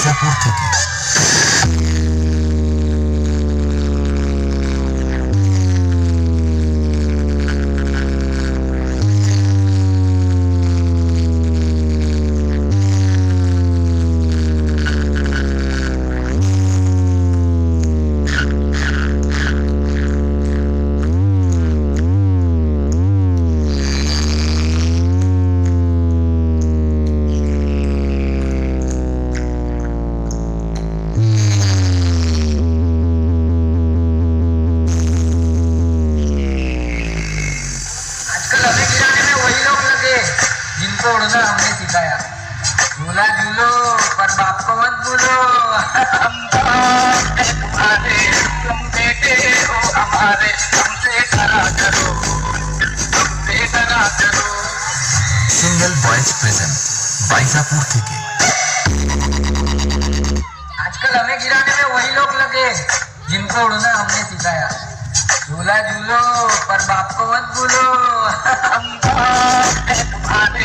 বাইজাপুর থেকে। जिनको उड़ना हमने सिखाया, झूला झूलो पर बाप को मत भूलो। हम तुम्हारे, तुम बेटे हो हमारे, हमसे डरा करो, हमसे डरा करो। सिंगल वॉइस प्रेजेंट বাইজাপুর থেকে। आजकल हमें गिराने में वही लोग लगे जिनको उड़ना हमने सिखाया, झूला झूलो पर बाप को मत भूलो। हम तुम्हारे